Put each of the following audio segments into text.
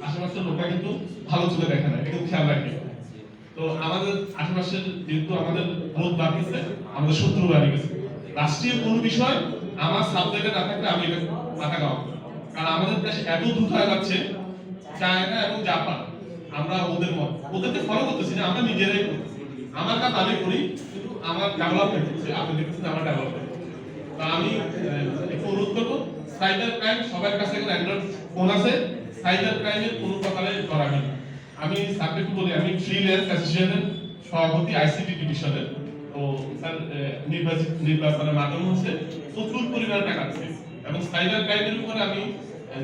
আশেপাশের লোকরা কিন্তু ভালো চোখে দেখে না, এটা কিন্তু খেয়াল রাখি। তো আমাদের আশেপাশের যেহেতু আমাদের গ্রোথ বাড়তেছে, আমাদের শত্রু বাড়ি গেছে। রাষ্ট্রীয় কোনো বিষয় আমার সাবজেক্টে না থাকলে আমি এটা মাথা খাওয়া, কারণ আমাদের দেশ এত দ্রুত হয়ে যাচ্ছে, চায়না এবং জাপান, আমরা ওদেরকে ফলো করতেছি না, আমরা নিজেরাই করতেছি। আমার কাজ আমি করি, কিন্তু আমার ডেভেলপমেন্ট হচ্ছে, আপনি দেখতেছেন আমার ডেভেলপমেন্ট। তা আমি একটু অনুরোধ করবো, সাইবার ক্রাইম সবার কাছে এখন অ্যান্ড্রয়েড ফোন আছে, সাইবার ক্রাইমের কোনো প্রকারে জড়াবি না। আমি সাবজেক্ট বলি, আমি ফ্রিল্যান্স অ্যাসোসিয়েশনের সভাপতি আইসিটি ডিভিশনের। তো স্যার নির্বাচনের মাধ্যমে হচ্ছে প্রচুর পরিমাণে টাকা দিচ্ছে, এবং সাইবার ক্রাইমের উপরে আমি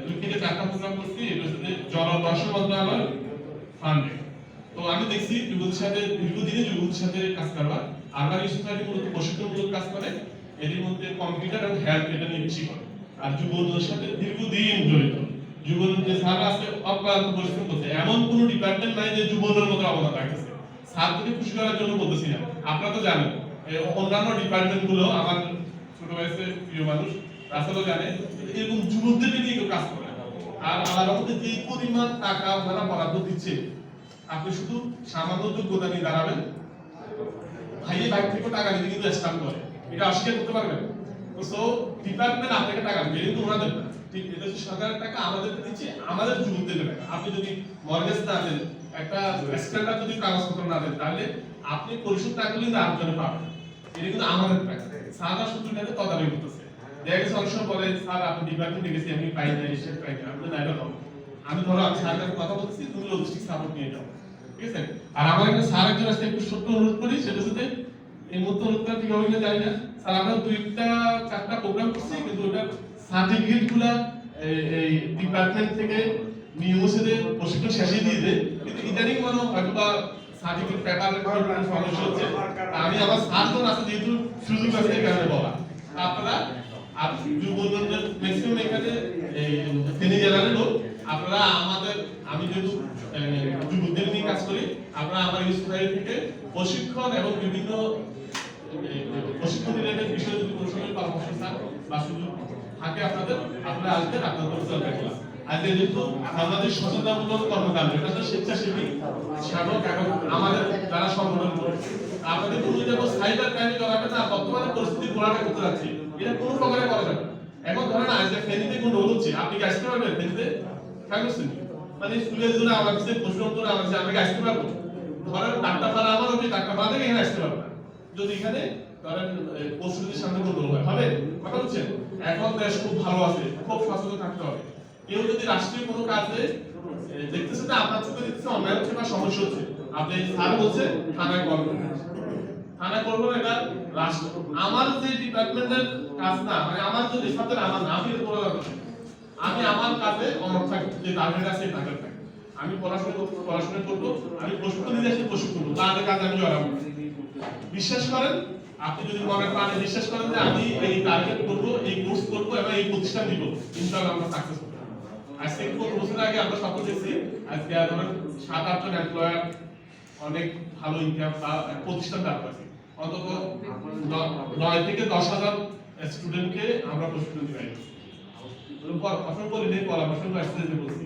2 থেকে 4টা প্রোগ্রাম করছি, এটা হচ্ছে জনদর্শন মন্ত্রণালয় ফান্ডে। তো আমি দেখছি যুবকদের সাথে দীর্ঘদিনে যুবকদের সাথে কাজ করবার, আরবান সোসাইটি মূলত প্রশিক্ষণমূলক কাজ করে, এর মধ্যে কম্পিউটার এবং হেলথ এটা নিয়ে বেশি করে। আর যুবকদের সাথে দীর্ঘদিন জড়িত, যুবকদের যে স্যার আছে অক্লান্ত পরিশ্রম করতে, এমন কোনো ডিপার্টমেন্ট নাই যে যুবকদের মধ্যে অবদান রাখতেছে। স্যারকে খুশি করার জন্য বলতেছি না, আপনারা তো জানেন অন্যান্য ডিপার্টমেন্ট গুলো, আমার ছোট বয়সে প্রিয় মানুষ রাসেলও জানে, এরকম যুবকদেরকে নিয়ে কেউ কাজ করে। আর আলাদা মধ্যে যে পরিমাণ টাকা ওনারা বরাদ্দ দিচ্ছে, আপনি শুধু সামান্য যোগ্যতা নিয়ে দাঁড়াবেন, ভাইয়ে বাইক থেকে টাকা দিতে কিন্তু স্টাম্প করে, এটা অস্বীকার করতে পারবেন? তো সো ডিপার্টমেন্ট আপনাকে টাকা দিবে, কিন্তু ওনাদের না, ঠিক এটা হচ্ছে সরকারের টাকা আমাদের দিচ্ছে, আমাদের যুবকদের টাকা। আপনি যদি মর্গেজ না দেন, একটা স্ট্যান্ডার্ড যদি কাগজপত্র না দেন, তাহলে আপনি পরিশোধ টাকা কিন্তু আরেকজনে পাবেন, এটা কিন্তু আমাদের টাকা। সাদা শুধু এটাকে তদারকি করতেছে। দেখা গেছে অনেক সময় বলে, স্যার আপনি ডিপার্টমেন্টে গেছি, আমি পাই না, এসে পাই না, আপনি নাইলে হবে। আমি ধরো আমি স্যারের কাছে কথা বলতেছি, তুমি লজিস্টিক সাপোর্ট নিয়ে যাও, ঠিক আছে? আর আমার একটা স্যার একজন আসতে একটু ছোট্ট অনুরোধ করি, সেটা হচ্ছে এই মুহূর্তে অনুরোধ করা ঠিক হবে কিনা জানি না, স্যার আমরা 2-4টা প্রোগ্রাম করছি, কিন্তু ওটা সার্টিফিকেট গুলা এই ডিপার্টমেন্ট থেকে নিয়মিত প্রশিক্ষণ শেষে দিয়ে দেয়, কিন্তু ইদানিং মানে হয়তো বা সার্টিফিকেট পেপারের কোনো সমস্যা হচ্ছে। আমি আমার স্যারজন আছে, যেহেতু সুযোগ আছে এখানে বলা, আপনারা আর যুবকদের ম্যাক্সিমাম এখানে এই ফেনী জেলার লোক, আপনারা আমাদের, আমি যেহেতু যুবকদের নিয়ে কাজ করি, আপনারা আমার এই সোসাইটি থেকে প্রশিক্ষণ এবং বিভিন্ন প্রশিক্ষণ রিলেটেড বিষয়ে যদি কোনো সময় পরামর্শ চান বা সুযোগ থাকে আপনাদের, আপনারা আসবেন, আপনাদের চলবে ক্লাস। আজকে যেহেতু আমাদের সচেতনতামূলক কর্মকাণ্ড, এটা তো স্বেচ্ছাসেবী সাধক এবং আমাদের যারা সংগঠন করে, আমাদের কোনো যাবো সাইবার ক্রাইমে জড়াবে না, বর্তমানে পরিস্থিতি ঘোরাটা করতে যাচ্ছে, এটা কোনো প্রকারে করা যাবে না। এখন ধরেন আজকে ফেনীতে কোনো রোল হচ্ছে, আপনি কি আসতে পারবেন ফেনীতে? কেন মানে স্কুলের জন্য আমার কাছে প্রশ্ন উত্তর আমার কাছে, আমি আসতে পারবো? ধরেন ডাক্তারপাড়া আমার হবে, ডাক্তারপাড়া থেকে এখানে আসতে পারবো না, যদি এখানে ধরেন পশুদের সামনে কোনো রোল হয়, হবে? কথা হচ্ছে এখন দেশ খুব ভালো আছে, খুব সচেতন থাকতে হবে। কেউ যদি রাষ্ট্রীয় কোনো কাজে দেখতেছে যে আপনার চোখে দেখতেছে অন্যায় হচ্ছে বা সমস্যা হচ্ছে, আপনি স্যার বলছে থানায় কল করবেন, থানায় করবো, এটা রাষ্ট্র আমার যে ডিপার্টমেন্টের কাজ না, মানে আমার যদি সাথে আমার না, আমি এটা বলা দরকার, আমি আমার কাজে অনড় থাকি, যে টার্গেট আছে এই টার্গেট থাকি, আমি পড়াশোনা করবো, আমি প্রশিক্ষণ নিয়ে আসি, প্রশিক্ষণ করবো, তাদের কাজে আমি জড়াবো। বিশ্বাস করেন, আপনি যদি মনে প্রাণে বিশ্বাস করেন যে আমি এই টার্গেট করবো, এই কোর্স করবো এবং এই প্রতিষ্ঠান দিব, ইনশাআল্লাহ আমরা সাকসেস করব। আজকে 15 বছর আগে আমরা স্বপ্ন দেখছি, আজকে ধরেন 7-8 জন এমপ্লয়ার, অনেক ভালো ইনকাম বা প্রতিষ্ঠান দাঁড় করেছে, অন্তত 9 থেকে 10,000 স্টুডেন্টকে আমরা প্রশিক্ষণ দিই। কথা বলি নেই, পরামর্শ আসতে বলছি,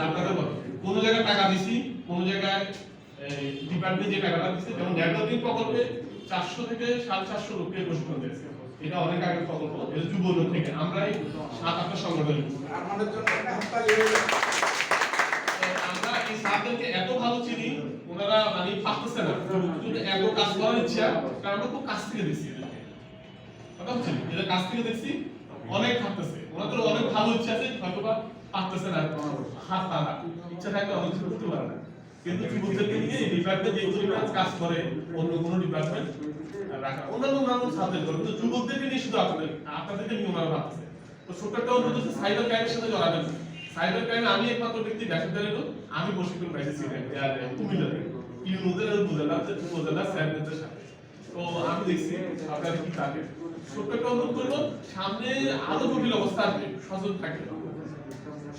আপনাদের কোন জায়গায় টাকা দিছি, কোন জায়গায় ডিপার্টমেন্ট যে টাকাটা দিচ্ছে, যেমন ডেভেলপিং প্রকল্পে 400 থেকে 450 লোককে প্রশিক্ষণ দিয়েছে, এটা অনেক আগের প্রকল্প, এটা যুব লোক থেকে আমরাই 7-8টা সংগঠন, আমাদের জন্য একটা হাততালি। আমরা এই স্যারদেরকে এত ভালো চিনি, ওনারা মানে পারতেছে না, কিন্তু এত কাজ করার ইচ্ছা, কারণ আমরা খুব কাছ থেকে দেখছি, কথা হচ্ছে এটা কাছ থেকে দেখছি, অনেক থাকতেছে, ওনাদের অনেক ভালো ইচ্ছা আছে, হয়তো বা পারতেছে না, হাত পাতা ইচ্ছা থাকলে অনেক কিছু করতে পারে না, কিন্তু যুবকদেরকে নিয়ে এই ডিপার্টমেন্ট যে পরিমাণ কাজ করে অন্য কোনো ডিপার্টমেন্ট রাখা, অন্যান্য সাবজেক্ট করে, কিন্তু যুবকদেরকে নিয়ে শুধু আপনাদেরকে নিয়ে ওনারা ভাবতেছে। তো ছোট্ট একটা অনুরোধ হচ্ছে সাইবার ক্রাইমের সাথে জড়াবেন। সাইবার ক্রাইমে আমি একমাত্র ব্যক্তি দেশের লোক, আমি প্রশিক্ষণ পাইছি কুমিল্লাতে, ইউনুদের উপজেলা স্যারদের সাথে। তো আমি দেখছি আপনারা কি থাকে, ছোট্ট একটা অনুরোধ করবো, সামনে আরো জটিল অবস্থা আসবে, সচেতন থাকবেন,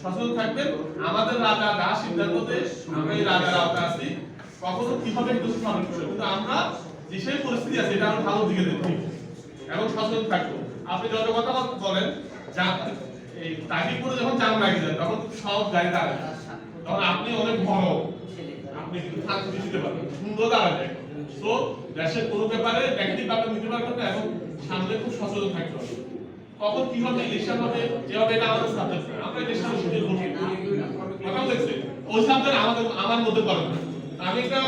সচেতন থাকবেন। আমাদের রাজা যা সিদ্ধান্ত দেয়, আমরা এই রাজার আওতা আছি, কখনো কি হবে কিন্তু আমরা যে সেই পরিস্থিতি আছে, এটা আমরা ভালো দিকে দেখব এবং সচেতন থাকবো। আপনি যত কথা বলেন, এই তারিখ করে যখন জাম লাগে যায়, তখন সব গাড়ি দাঁড়ায়, কারণ আপনি অনেক বড়, আপনি কিন্তু থাকতে দিতে পারবেন, সুন্দর দাঁড়ায়। তো দেশের কোনো ব্যাপারে ব্যক্তি ব্যাপার নিতে পারবেন না এবং সামনে খুব সচেতন থাকতে হবে। কখন কি হবে, ইলেকশন হবে, যে হবে এটা আমাদের সাবজেক্ট না, আমরা ইলেকশন শুধু বলবো কথা বলছে ওই সাবজেক্ট আমার মধ্যে করবে না। আমি একটা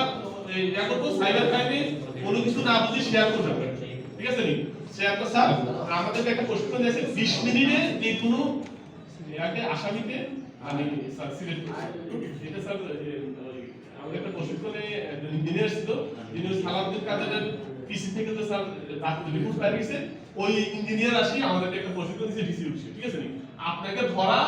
করবো সাইবার ক্রাইমে কোনো কিছু না বুঝি শেয়ার করতে হবে, ঠিক আছে নি? শেয়ার তো স্যার আমাদেরকে একটা প্রশিক্ষণ দিয়েছে 20 মিনিটে যে কোনো ইয়াকে আসামিকে আমি স্যার সিলেক্ট করব। এটা স্যার আমাদের একটা প্রশিক্ষণে ইঞ্জিনিয়ার ছিল, যিনি সালাউদ্দিন কাদেরের পিসি থেকে তো স্যার রিপোর্ট পাই গেছে, ওই ইঞ্জিনিয়ার আসি আমাদেরকে একটা প্রশিক্ষণ দিয়েছে ডিসি অফিসে, ঠিক আছে নি? আপনাকে ধরা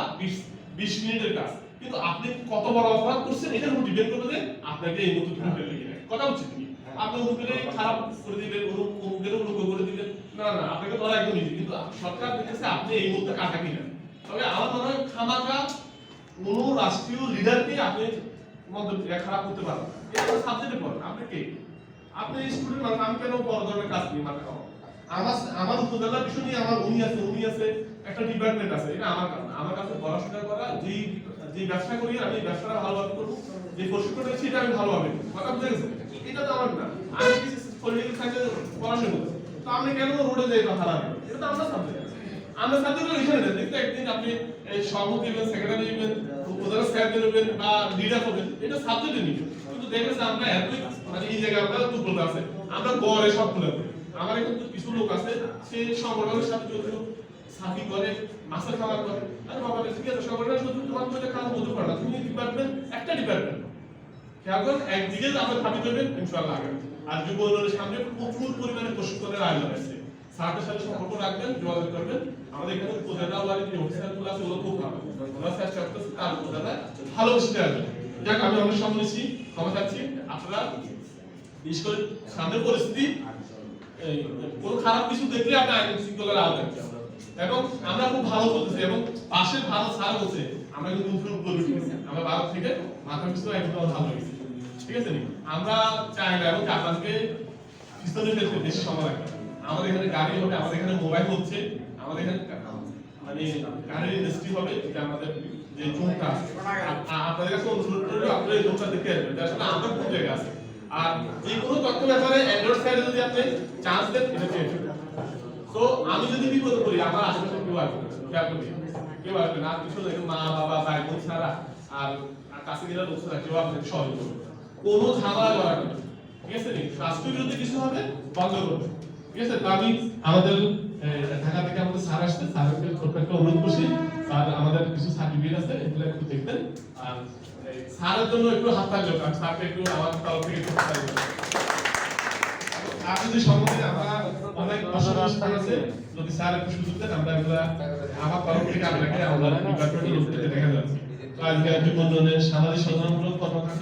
20 মিনিটের কাজ, কিন্তু আপনি কত বড় অপরাধ করছেন এটার উপর ডিপেন্ড করবে যে আপনাকে এই মতো ধরে ফেলবে কিনা। কথা হচ্ছে কি আপনি অনুকূলে খারাপ করে দিবেন, অনুকূলে অনুকূল করে দিবেন, না না আপনাকে ধরা একদম ইজি, কিন্তু সরকার দেখতেছে আপনি এই মুহূর্তে কাটা কিনা। তবে আমার মনে হয় খামাকা কোনো রাষ্ট্রীয় লিডারকে আপনি খারাপ করতে পারবেন না। এটা সাবজেক্টে পড়েন, আপনি কে? আপনি স্টুডেন্ট মানুষ, আমি কেন বড় ধরনের কাজ নিয়ে মাথা খাওয়া? আমার উপজেলার বিষয় নিয়ে আমার উনি আছে একটা ডিপার্টমেন্ট আছে, এটা আমার কাজ না। আমার কাছে পড়াশোনা করা, যে ব্যবসা করি আমি ব্যবসাটা ভালোভাবে করবো, যে প্রশিক্ষণ নিচ্ছি এটা আমি ভালোভাবে করবো। কথা বুঝে গেছে? এটা তো আমার না, আমি কিছু পলিটিক্যাল সাইন্সে পড়াশোনা করছি, তো আপনি কেন রোডে যাই কথা হারাবেন? এটা তো আমরা সাবজেক্ট, আমরা সাবজেক্ট এখানে দেন। দেখতে একদিন আপনি সভাপতি হবেন, সেক্রেটারি হবেন, উপজেলা স্যার হবেন বা লিডার হবেন, এটা সাবজেক্টে নিয়ে। কিন্তু দেখেছে আমরা এতই মানে এই জায়গায় আমরা দুর্বল আছে, আমরা গড়ে সব খুলে করি। আমার এখন কিছু লোক আছে সে সংগঠনের সাথে যদিও সাফি করে, মাছের খাবার করে, আরে বাবা ঠিক আছে সংগঠনের শুধু তোমার মধ্যে কাজ বলতে পারে না, তুমি ডিপার্টমেন্ট একটা ডিপার্টমেন্ট এখন একদিকে আমরা ভাবি করবেন ইনশাআল্লাহ আগামী। আর যুব উন্নয়নের সামনে প্রচুর পরিমাণে প্রশিক্ষণের আয়োজন আছে, স্যারদের সাথে সম্পর্ক রাখবেন, যোগাযোগ করবেন। আমাদের এখানে উপজেলা ওয়ারি যে অফিসারগুলো আছে ওগুলো খুব ভালো, আমরা চেষ্টা করতেছি তার উপজেলায় ভালো বসতে আসবে। যাক আমি অনেক সময় নিচ্ছি, ক্ষমা চাচ্ছি। আপনারা বিশেষ করে সামনের পরিস্থিতি কোনো খারাপ কিছু দেখলে আপনি আইন শৃঙ্খলার আওতায় এবং আমরা খুব ভালো চলতেছি এবং পাশের ভালো স্যার বলছে আমরা কিন্তু উপরে উঠে গেছি, আমরা ভারত থেকে মাথা পিছু একদম ভালো হয়েছে, ঠিক আছে নি? আমরা চাই না এবং আপনাদেরকে পিছনে ফেলতে বেশি সময় লাগবে। আমাদের এখানে গাড়ি হবে, আমাদের এখানে মোবাইল হচ্ছে, আমাদের এখানে মানে গাড়ির ইন্ডাস্ট্রি হবে, যেটা আমাদের যে জোনটা আপনাদের কাছে অনুরোধ করলে আপনারা এই জোনটা দেখে আসবেন যে আসলে আমরা কোন জায়গায় আছি। আর যে কোনো তথ্য ব্যাপারে অ্যান্ড্রয়েড সাইডে যদি আপনি চান্স দেন এটা চেঞ্জ হবে। তো আমি যদি বিপদে পড়ি আমার আশেপাশে কেউ আসবে না, খেয়াল করবেন কেউ আসবে না, কিছু দেখুন মা বাবা ভাই বোন ছাড়া আর কাছে গেলে লোক ছাড়া কেউ আপনাকে সহযোগ করবে, কোনো ঝামেলা করা যাবে না, ঠিক আছে নি? রাষ্ট্রীয় বিরুদ্ধে কিছু হবে বন্ধ করবে, ঠিক আছে? তো আমি আমাদের ঢাকা থেকে আমাদের স্যার আসছে, স্যারকে ছোট্ট একটা অনুরোধ করছি, স্যার আমাদের কিছু সার্টিফিকেট আছে এগুলো একটু দেখবেন, আর স্যারের জন্য একটু হাত তালি হোক, স্যারকে একটু আমার তরফ থেকে একটু হাত তালি হোক। আর যদি সম্বন্ধে আমরা অনেক অনুষ্ঠান আছে, যদি স্যার একটু সুযোগ দেন আমরা এগুলা আমার তরফ থেকে আপনাকে আমরা ডিপার্টমেন্টের লোক থেকে দেখা যাচ্ছে। আজকে যুব উন্নয়নের সামাজিক সচেতনমূলক কর্মকাণ্ড